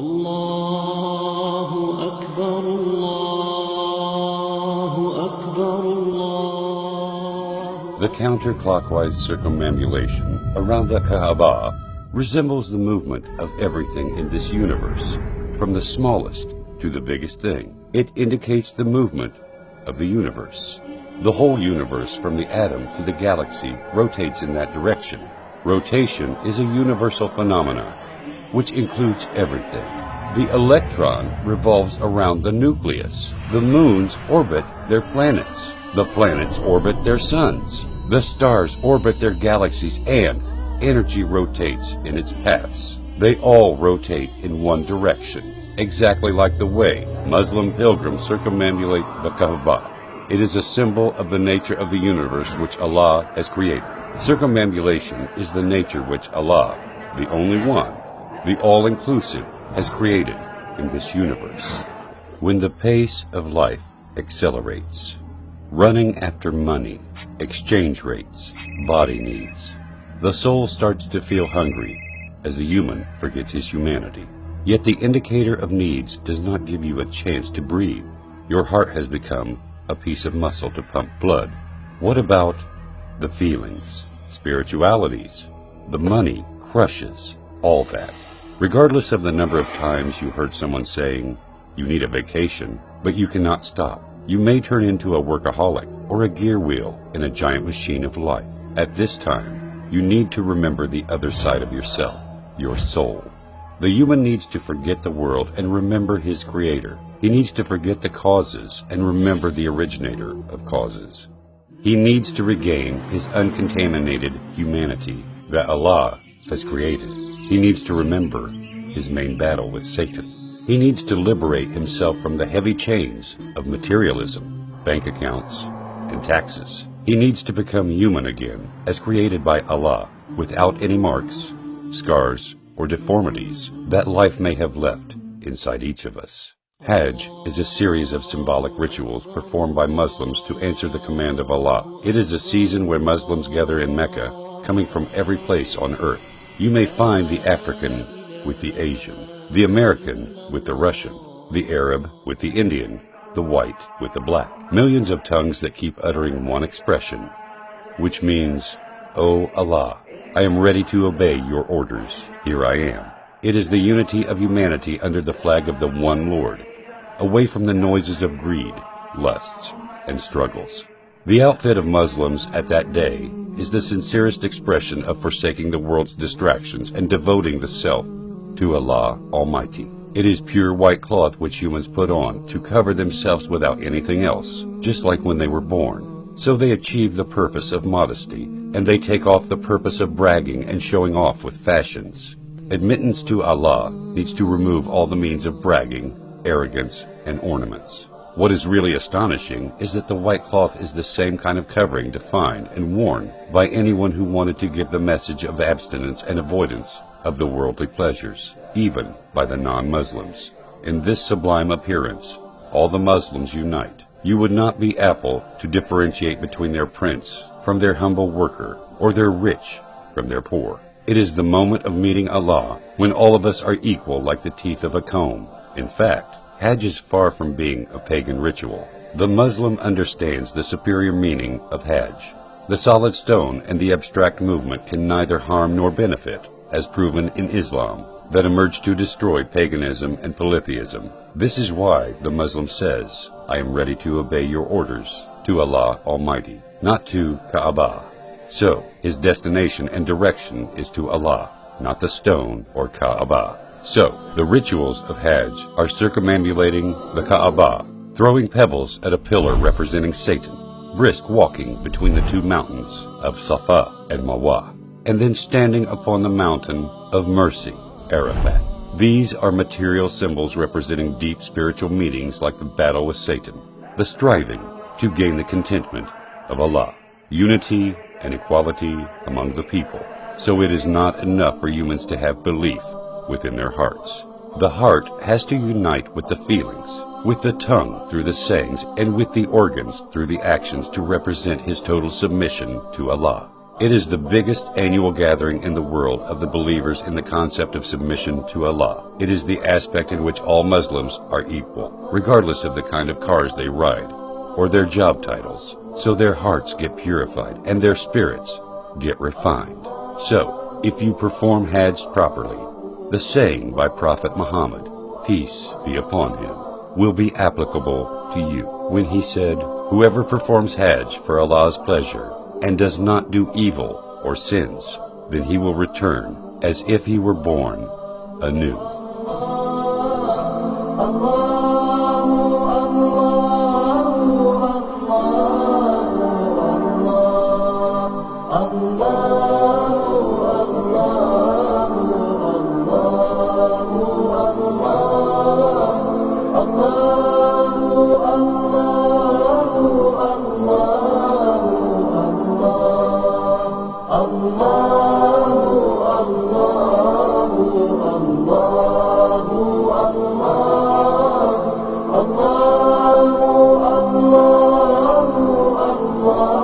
الله أكبر الله أكبر الله. The counterclockwise circumambulation around the Kaaba resembles the movement of everything in this universe, from the smallest to the biggest thing. It indicates the movement of the universe. The whole universe, from the atom to the galaxy, rotates in that direction. Rotation is a universal phenomenon, which includes everything. The electron revolves around the nucleus. The moons orbit their planets. The planets orbit their suns. The stars orbit their galaxies, and energy rotates in its paths. They all rotate in one direction, exactly like the way Muslim pilgrims circumambulate the Kaaba. It is a symbol of the nature of the universe which Allah has created. Circumambulation is the nature which Allah, the only one, the all-inclusive, has created in this universe. When the pace of life accelerates, running after money, exchange rates, body needs, the soul starts to feel hungry as the human forgets his humanity. Yet the indicator of needs does not give you a chance to breathe. Your heart has become a piece of muscle to pump blood. What about the feelings, spiritualities? The money crushes all that. Regardless of the number of times you heard someone saying, you need a vacation, but you cannot stop. You may turn into a workaholic or a gear wheel in a giant machine of life. At this time, you need to remember the other side of yourself, your soul. The human needs to forget the world and remember his creator. He needs to forget the causes and remember the originator of causes. He needs to regain his uncontaminated humanity that Allah has created. He needs to remember his main battle with Satan. He needs to liberate himself from the heavy chains of materialism, bank accounts, and taxes. He needs to become human again, as created by Allah, without any marks, scars, or deformities that life may have left inside each of us. Hajj is a series of symbolic rituals performed by Muslims to answer the command of Allah. It is a season where Muslims gather in Mecca, coming from every place on earth. You may find the African with the Asian, the American with the Russian, the Arab with the Indian, the white with the black. Millions of tongues that keep uttering one expression, which means, "O Allah, I am ready to obey your orders. Here I am." It is the unity of humanity under the flag of the one Lord, away from the noises of greed, lusts, and struggles. The outfit of Muslims at that day is the sincerest expression of forsaking the world's distractions and devoting the self to Allah Almighty. It is pure white cloth which humans put on to cover themselves without anything else, just like when they were born. So they achieve the purpose of modesty, and they take off the purpose of bragging and showing off with fashions. Admittance to Allah needs to remove all the means of bragging, arrogance, and ornaments. What is really astonishing is that the white cloth is the same kind of covering defined and worn by anyone who wanted to give the message of abstinence and avoidance of the worldly pleasures, even by the non-Muslims. In this sublime appearance, all the Muslims unite. You would not be Apple to differentiate between their prince from their humble worker, or their rich from their poor. It is the moment of meeting Allah, when all of us are equal like the teeth of a comb. In fact, Hajj is far from being a pagan ritual. The Muslim understands the superior meaning of Hajj. The solid stone and the abstract movement can neither harm nor benefit, as proven in Islam, that emerged to destroy paganism and polytheism. This is why the Muslim says, "I am ready to obey your orders," to Allah Almighty, not to Kaaba. So, his destination and direction is to Allah, not the stone or Kaaba. So, the rituals of Hajj are circumambulating the Kaaba, throwing pebbles at a pillar representing Satan, brisk walking between the two mountains of Safa and Marwa, and then standing upon the mountain of mercy, Arafat. These are material symbols representing deep spiritual meanings like the battle with Satan, the striving to gain the contentment of Allah, unity and equality among the people. So it is not enough for humans to have belief within their hearts. The heart has to unite with the feelings, with the tongue through the sayings, and with the organs through the actions to represent his total submission to Allah. It is the biggest annual gathering in the world of the believers in the concept of submission to Allah. It is the aspect in which all Muslims are equal, regardless of the kind of cars they ride or their job titles. So their hearts get purified and their spirits get refined. So, if you perform Hajj properly, the saying by Prophet Muhammad, peace be upon him, will be applicable to you when he said, whoever performs Hajj for Allah's pleasure and does not do evil or sins, then he will return as if he were born anew. Allah